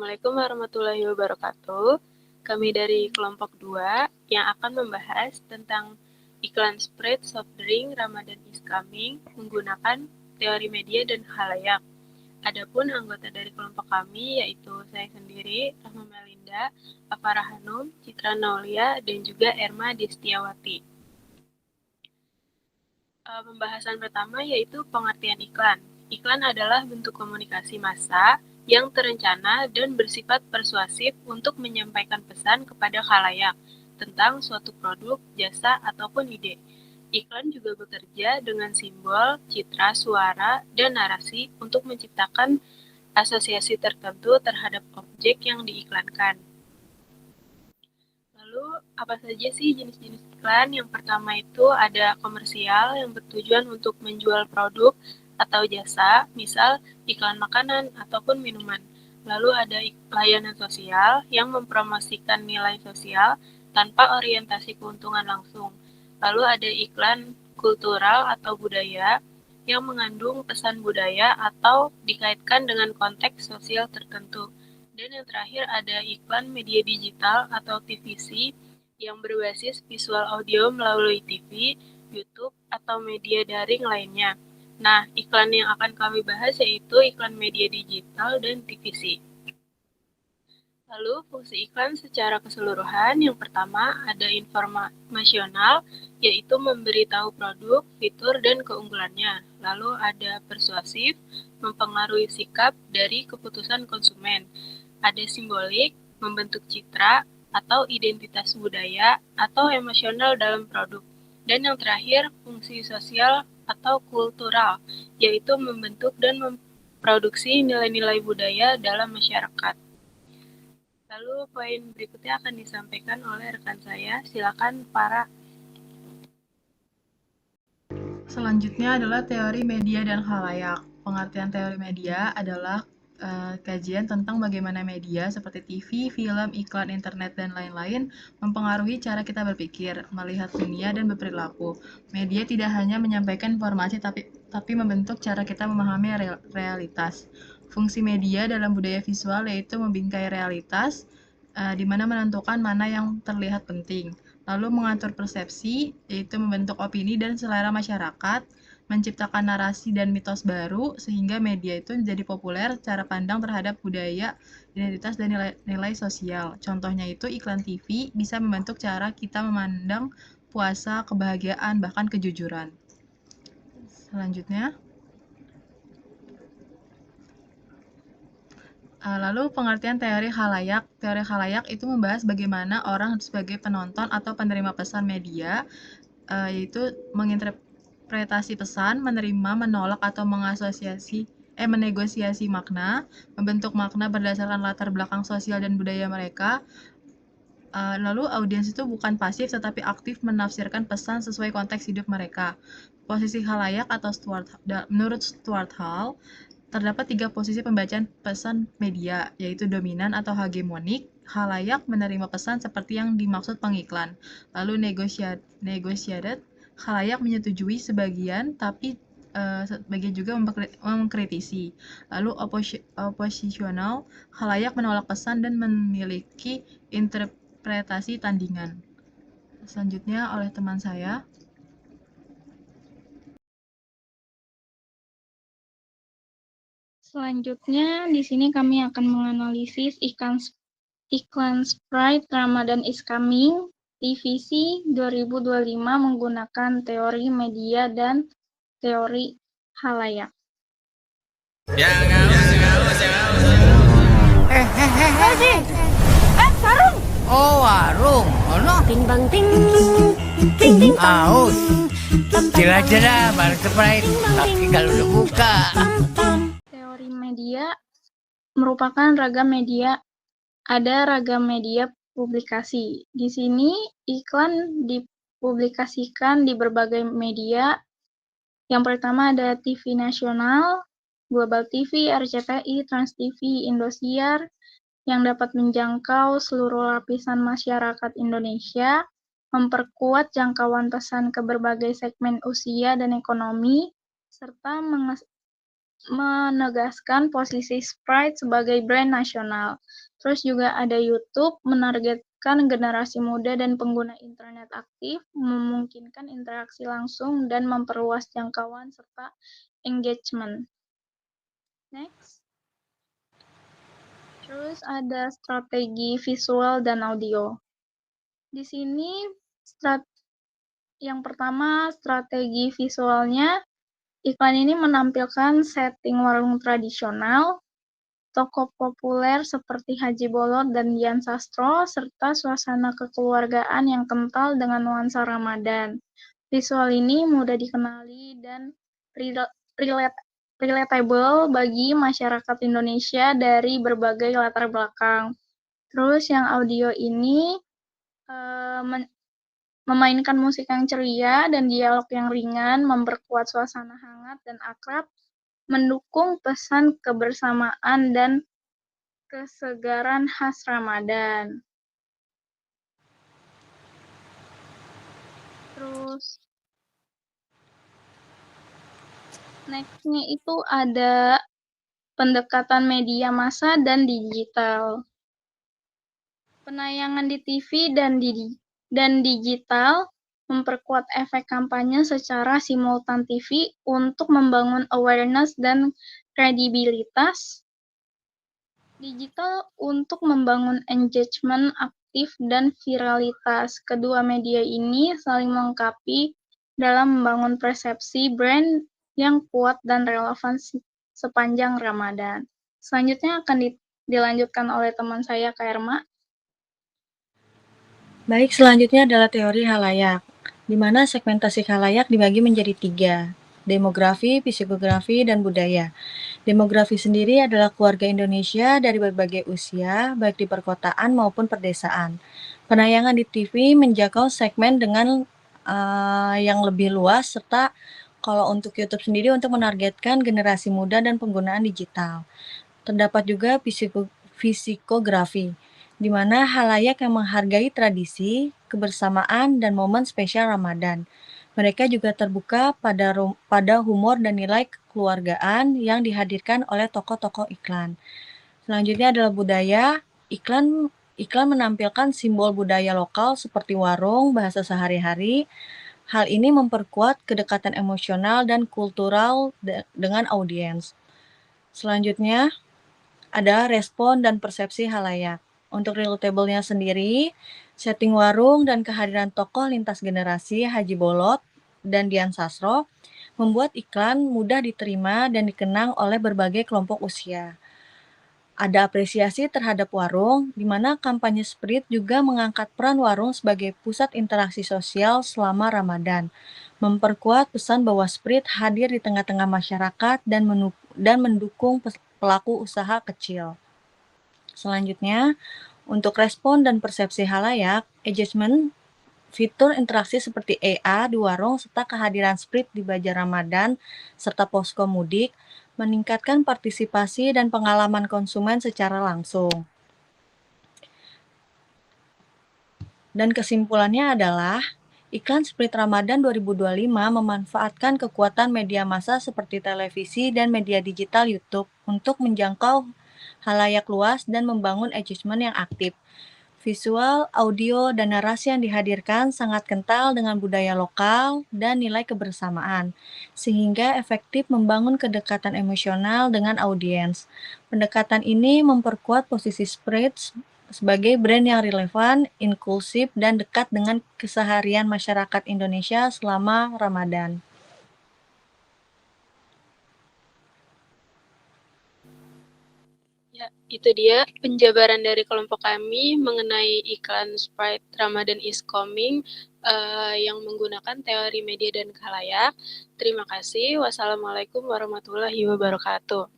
Assalamualaikum warahmatullahi wabarakatuh. Kami dari kelompok 2 yang akan membahas tentang iklan Sprite soft drink Ramadan is coming menggunakan teori media dan khalayak. Adapun anggota dari kelompok kami yaitu saya sendiri, Rahma Melinda, Afara Hanum, Citra Naulia, dan juga Erma Destiawati. Pembahasan pertama yaitu pengertian iklan. Iklan adalah bentuk komunikasi massa yang terencana dan bersifat persuasif untuk menyampaikan pesan kepada khalayak tentang suatu produk, jasa, ataupun ide. Iklan juga bekerja dengan simbol, citra, suara, dan narasi untuk menciptakan asosiasi tertentu terhadap objek yang diiklankan. Lalu, apa saja sih jenis-jenis iklan? Yang pertama itu ada komersial yang bertujuan untuk menjual produk atau jasa, misal iklan makanan ataupun minuman. Lalu ada layanan sosial yang mempromosikan nilai sosial tanpa orientasi keuntungan langsung. Lalu ada iklan kultural atau budaya yang mengandung pesan budaya atau dikaitkan dengan konteks sosial tertentu. Dan yang terakhir ada iklan media digital atau TVC yang berbasis visual audio melalui TV, YouTube, atau media daring lainnya. Nah, iklan yang akan kami bahas yaitu iklan media digital dan TVC. Lalu, fungsi iklan secara keseluruhan, yang pertama ada informasional, yaitu memberitahu produk, fitur, dan keunggulannya. Lalu ada persuasif, mempengaruhi sikap dari keputusan konsumen. Ada simbolik, membentuk citra, atau identitas budaya, atau emosional dalam produk. Dan yang terakhir, fungsi sosial atau kultural, yaitu membentuk dan memproduksi nilai-nilai budaya dalam masyarakat. Lalu poin berikutnya akan disampaikan oleh rekan saya. Silakan para. Selanjutnya adalah teori media dan khalayak. Pengertian teori media adalah kajian tentang bagaimana media seperti TV, film, iklan, internet, dan lain-lain mempengaruhi cara kita berpikir, melihat dunia, dan berperilaku. Media tidak hanya menyampaikan informasi tapi membentuk cara kita memahami realitas. Fungsi media dalam budaya visual yaitu membingkai realitas, di mana menentukan mana yang terlihat penting. Lalu mengatur persepsi, yaitu membentuk opini dan selera masyarakat, menciptakan narasi dan mitos baru, sehingga media itu menjadi populer, cara pandang terhadap budaya, identitas, dan nilai sosial. Contohnya itu iklan TV bisa membentuk cara kita memandang puasa, kebahagiaan, bahkan kejujuran. Selanjutnya, lalu pengertian teori khalayak. Teori khalayak itu membahas bagaimana orang sebagai penonton atau penerima pesan media, yaitu menginterpretasi pesan, menerima, menolak, atau menegosiasi makna, membentuk makna berdasarkan latar belakang sosial dan budaya mereka. Lalu audiens itu bukan pasif tetapi aktif menafsirkan pesan sesuai konteks hidup mereka. Posisi khalayak atau menurut Stuart Hall, terdapat 3 posisi pembacaan pesan media, yaitu dominan atau hegemonik, khalayak menerima pesan seperti yang dimaksud pengiklan. Lalu negotiated, khalayak menyetujui sebagian, tapi sebagian juga mengkritisi. Lalu oppositional, khalayak menolak pesan dan memiliki interpretasi tandingan. Selanjutnya oleh teman saya. Selanjutnya, di sini kami akan menganalisis iklan Sprite Ramadan is Coming TVC 2025 menggunakan teori media dan teori khalayak. Sarung. Oh, warung. Ono ting bang ting ting ting aus. Jelas-jelas baru Sprite, tapi kalau udah buka. Teori media merupakan ragam media. Ada ragam media publikasi. Di sini iklan dipublikasikan di berbagai media. Yang pertama ada TV nasional, Global TV, RCTI, Trans TV, Indosiar, yang dapat menjangkau seluruh lapisan masyarakat Indonesia, memperkuat jangkauan pesan ke berbagai segmen usia dan ekonomi, serta menegaskan posisi Sprite sebagai brand nasional. Terus juga ada YouTube, menargetkan generasi muda dan pengguna internet aktif, memungkinkan interaksi langsung dan memperluas jangkauan serta engagement. Next. Terus ada strategi visual dan audio. Di sini yang pertama strategi visualnya, iklan ini menampilkan setting warung tradisional, tokoh populer seperti Haji Bolot dan Dian Sastro, serta suasana kekeluargaan yang kental dengan nuansa Ramadan. Visual ini mudah dikenali dan relatable bagi masyarakat Indonesia dari berbagai latar belakang. Terus yang audio ini memainkan musik yang ceria dan dialog yang ringan, memperkuat suasana hangat dan akrab, mendukung pesan kebersamaan dan kesegaran khas Ramadan. Terus next-nya itu ada pendekatan media massa dan digital. Penayangan di TV dan digital memperkuat efek kampanye secara simultan TV untuk membangun awareness dan kredibilitas. Digital untuk membangun engagement aktif dan viralitas. Kedua media ini saling melengkapi dalam membangun persepsi brand yang kuat dan relevan sepanjang Ramadan. Selanjutnya akan dilanjutkan oleh teman saya, Kak Erma. Baik, selanjutnya adalah teori halayak, di mana segmentasi halayak dibagi menjadi 3, demografi, psikografi, dan budaya. Demografi sendiri adalah keluarga Indonesia dari berbagai usia, baik di perkotaan maupun perdesaan. Penayangan di TV menjangkau segmen dengan yang lebih luas, serta kalau untuk YouTube sendiri untuk menargetkan generasi muda dan penggunaan digital. Terdapat juga psikografi, di mana halayak yang menghargai tradisi, kebersamaan, dan momen spesial Ramadan. Mereka juga terbuka pada humor dan nilai kekeluargaan yang dihadirkan oleh tokoh-tokoh iklan. Selanjutnya adalah budaya. Iklan menampilkan simbol budaya lokal seperti warung, bahasa sehari-hari. Hal ini memperkuat kedekatan emosional dan kultural dengan audiens. Selanjutnya ada respon dan persepsi halayak. Untuk relatable-nya sendiri, setting warung dan kehadiran tokoh lintas generasi Haji Bolot dan Dian Sastro membuat iklan mudah diterima dan dikenang oleh berbagai kelompok usia. Ada apresiasi terhadap warung, di mana kampanye Sprite juga mengangkat peran warung sebagai pusat interaksi sosial selama Ramadan, memperkuat pesan bahwa Sprite hadir di tengah-tengah masyarakat dan mendukung pelaku usaha kecil. Selanjutnya, untuk respon dan persepsi halayak, engagement, fitur interaksi seperti EA di warung serta kehadiran Sprite di Bazar Ramadan serta posko mudik meningkatkan partisipasi dan pengalaman konsumen secara langsung. Dan kesimpulannya adalah, iklan Sprite Ramadan 2025 memanfaatkan kekuatan media massa seperti televisi dan media digital YouTube untuk menjangkau halayak luas dan membangun engagement yang aktif. Visual, audio, dan narasi yang dihadirkan sangat kental dengan budaya lokal dan nilai kebersamaan, sehingga efektif membangun kedekatan emosional dengan audiens. Pendekatan ini memperkuat posisi Sprite sebagai brand yang relevan, inklusif, dan dekat dengan keseharian masyarakat Indonesia selama Ramadan. Ya, itu dia penjabaran dari kelompok kami mengenai iklan Sprite Ramadan is Coming yang menggunakan teori media dan khalayak. Terima kasih. Wassalamualaikum warahmatullahi wabarakatuh.